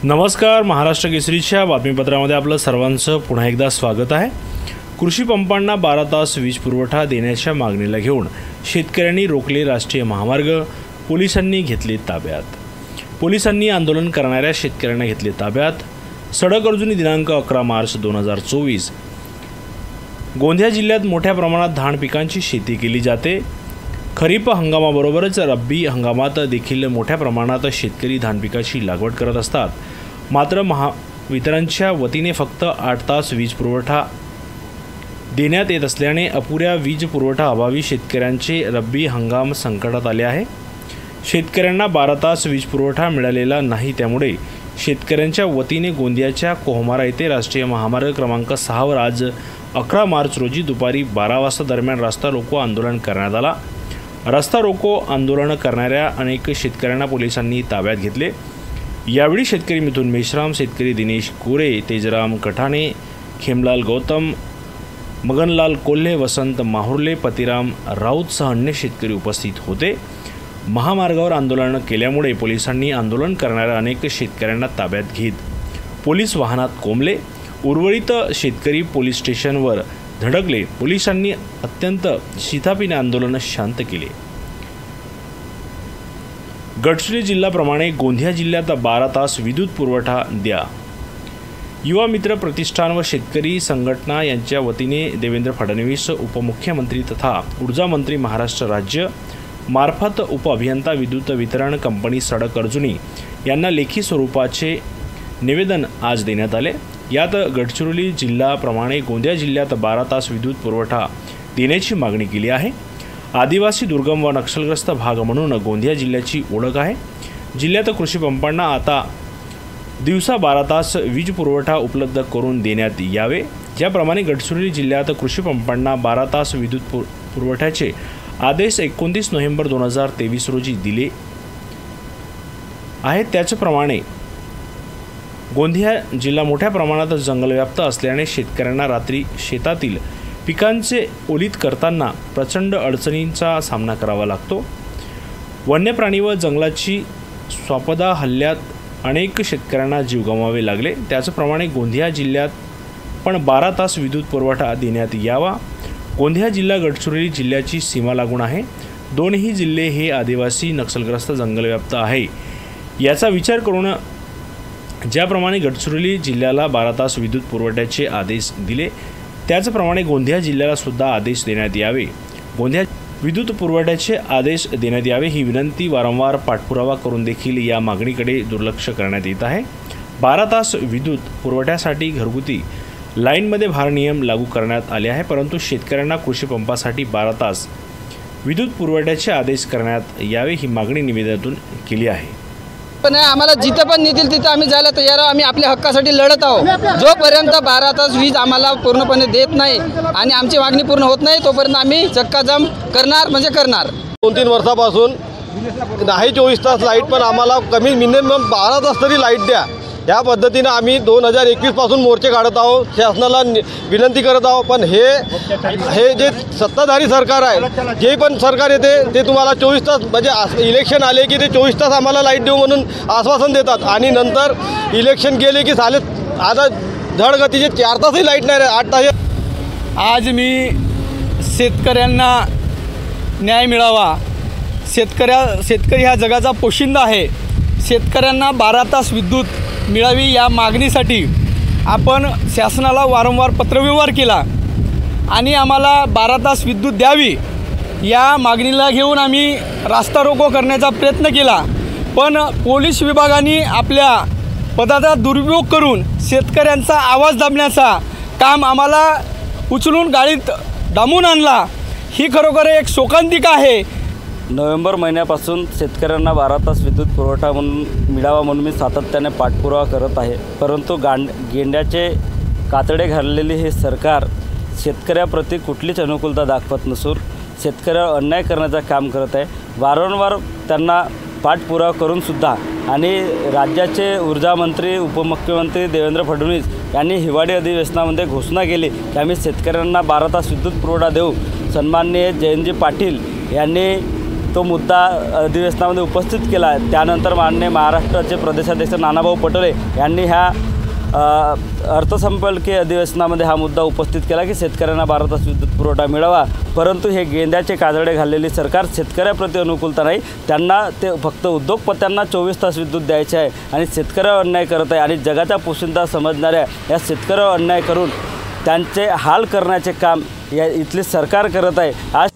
नमस्कार, महाराष्ट्र केसरीच्या बातमीपत्रामध्ये आपलं सर्वांचं पुन्हा एकदा स्वागत आहे। कृषी पंपांना 12 तास वीज पुरवठा देण्याच्या मागणीला घेऊन शेतकऱ्यांनी रोखले राष्ट्रीय महामार्ग, पोलिसांनी घेतले ताब्यात। पोलिसांनी आंदोलन करणाऱ्या शेतकऱ्यांना घेतले ताब्यात। सडक अर्जुनी दिनांक 11 मार्च 2024 गोंदिया जिल्ह्यात मोठ्या प्रमाणात धान पिकांची शेती केली जाते। खरीप हंगामाबरोबरच रब्बी हंगामात देखील मोठ्या प्रमाणात शेतकरी धान पिकाची लागवड करत असतात। मात्र महावितरणच्या वतीने फक्त 8 तास वीज पुरवठा देण्यात येत असल्याने अपुऱ्या वीज पुरवठा अभावी शेतकऱ्यांचे रब्बी हंगाम संकटात आले आहे। शेतकऱ्यांना 12 तास वीज पुरवठा मिळालेला नाही, त्यामुळे शेतकऱ्यांच्या वतीने गोंदियाच्या कोहमारा येथे राष्ट्रीय महामार्ग क्रमांक 6 वर आज 11 मार्च रोजी दुपारी 12 वाजता दरम्यान रास्ता रोको आंदोलन करण्यात आला। रास्ता रोको आंदोलन करणाऱ्या अनेक शेतकऱ्यांना पोलिसांनी ताब्यात घेतले। यावेळी शेतकरी मिथुन मेश्राम, शेतकरी दिनेश कोरे, तेजराम कठाणे, खेमलाल गौतम, मगनलाल कोल्हे, वसंत माहुर्ले, पतिराम राऊतसह अन्य शेतकरी उपस्थित होते। महामार्गावर आंदोलन केल्यामुळे पोलिसांनी आंदोलन करणाऱ्या अनेक शेतकऱ्यांना ताब्यात घेत पोलीस वाहनात कोंबले। उर्वरित शेतकरी पोलीस स्टेशनवर धडकले। पोलिसांनी अत्यंत शिताफीने आंदोलन शांत केले। गडचिरोली जिल्ह्याप्रमाणे गोंदिया जिल्ह्यात 12 तास विद्युत पुरवठा द्या। युवा मित्र प्रतिष्ठान व शेतकरी संघटना यांच्या वतीने देवेंद्र फडणवीस उपमुख्यमंत्री तथा ऊर्जा मंत्री महाराष्ट्र राज्य मार्फत उपअभियंता विद्युत वितरण कंपनी सडक अर्जुनी यांना लेखी स्वरूपाचे निवेदन आज देण्यात आले। यात गडचिरोली जिल्ह्याप्रमाणे गोंदिया जिल्ह्यात 12 तास विद्युत पुरवठा देण्याची मागणी केली आहे। आदिवासी दुर्गम व नक्षलग्रस्त भाग म्हणून गोंदिया जिल्ह्याची ओळख आहे। जिल्ह्यात कृषी पंपांना आता दिवसा 12 तास वीज पुरवठा उपलब्ध करून देण्यात यावे। ज्याप्रमाणे गडचिरोली जिल्ह्यात कृषी पंपांना 12 तास विद्युत पुरवठ्याचे आदेश 29 नोव्हेंबर 2023 रोजी दिले आहेत, त्याचप्रमाणे गोंदिया जिल्हा मोठ्या प्रमाणात जंगलव्याप्त असल्याने शेतकऱ्यांना रात्री शेतातील पिकांचे ओलीत करताना प्रचंड अडचणींचा सामना करावा लागतो। वन्य प्राणी व जंगलाची स्वापदा हल्ल्यात अनेक शेतकऱ्यांना जीव गमवावे लागले। त्याचप्रमाणे गोंदिया जिल्ह्यात पण 12 तास विद्युत पुरवठा देण्यात यावा। गोंदिया जिल्हा गडचिरोली जिल्ह्याची सीमा लागून आहे। दोन्ही जिल्हे हे आदिवासी नक्षलग्रस्त जंगलव्याप्त आहे। याचा विचार करून ज्याप्रमाणे गडचिरोली जिल्ह्याला 12 तास विद्युत पुरवठ्याचे आदेश दिले, त्याचप्रमाणे गोंदिया जिल्ह्याला सुद्धा आदेश देण्यात यावे। गोंदिया विद्युत पुरवठ्याचे आदेश देण्यात यावे ही विनंती वारंवार पाठपुरावा करून देखील या मागणीकडे दुर्लक्ष करण्यात येत आहे। 12 तास विद्युत पुरवठ्यासाठी घरगुती लाईनमध्ये भारनियम लागू करण्यात आले आहे, परंतु शेतकऱ्यांना कृषी पंपासाठी 12 तास विद्युत पुरवठ्याचे आदेश करण्यात यावे ही मागणी निवेदनातून केली आहे। पण आम्हाला जिथं पण नेतील तिथं आम्ही जायला तयार आहोत। आम्ही आपल्या हक्कासाठी लढत आहोत। जोपर्यंत 12 तास वीज आम्हाला पूर्णपणे देत नाही आणि आमची मागणी पूर्ण होत नाही तोपर्यंत आम्ही चक्काजाम करणार म्हणजे करणार। 2-3 वर्षापासून नाही 24 तास लाईट, पण आम्हाला कमी मिनिमम 12 तास तरी लाईट द्या, या पद्धतीने आम्ही 2021 पासून मोर्चे काढत आहोत, शासनाला विनंती करत आहोत। पण हे जे सत्ताधारी सरकार आहे, जे पण सरकार येते ते तुम्हाला 24 तास म्हणजे इलेक्शन आले की ते 24 तास आम्हाला लाईट देऊ म्हणून आश्वासन देतात आणि नंतर इलेक्शन गेले की झाले आता धडगतीचे 4 तासही लाईट नाही, 8 तास। आज मी शेतकऱ्यांना न्याय मिळावा, शेतकरी हा जगाचा पोशिंदा आहे। शेतकऱ्यांना 12 तास विद्युत मिळावी या मागणीसाठी आपण शासनाला वारंवार पत्रव्यवहार केला आणि आम्हाला 12 तास विद्युत द्यावी या मागणीला घेऊन आम्ही रास्ता रोको करण्याचा प्रयत्न केला, पण पोलीस विभागाने आपल्या पदाचा दुरुपयोग करून शेतकऱ्यांचा आवाज दाबण्याचा काम आम्हाला उचलून गाडीत डांबून आणला। ही खरोखर एक शोकांतिका आहे। नोव्हेंबर महिन्यापासून शेतकऱ्यांना 12 तास विद्युत पुरवठा मिळावा म्हणून मी सातत्याने पाठपुरावा करत आहे, परंतु गेंड्याचे कातडे घाललेले हे सरकार शेतकऱ्याप्रती कुठलीच अनुकूलता दाखवत नसून शेतकऱ्यावर अन्याय करण्याचं काम करत आहे। वारंवार त्यांना पाठपुरावा करूनसुद्धा आणि राज्याचे ऊर्जा मंत्री उपमुख्यमंत्री देवेंद्र फडणवीस यांनी हिवाळी अधिवेशनामध्ये घोषणा केली की आम्ही शेतकऱ्यांना 12 तास विद्युत पुरवठा देऊ। सन्माननीय जयंतजी पाटील यांनी तो मुद्दा अधिवेशनामध्ये उपस्थित केला आहे। त्यानंतर माननीय महाराष्ट्राचे प्रदेशाध्यक्ष नानाभाऊ पटोले यांनी ह्या अर्थसंकल्पीय अधिवेशनामध्ये हा मुद्दा उपस्थित केला की शेतकऱ्यांना 12 तास विद्युत पुरवठा मिळावा। परंतु हे गेंद्याचे काजळे घाललेली सरकार शेतकऱ्याप्रती अनुकूलता नाही, त्यांना ते फक्त उद्योगपत्यांना 24 तास विद्युत द्यायचे आहे आणि शेतकऱ्यावर अन्याय करत आहे आणि जगाचा पोशिंदा समजणाऱ्या या शेतकऱ्यावर अन्याय करून त्यांचे हाल करण्याचे काम या इथले सरकार करत आहे। आज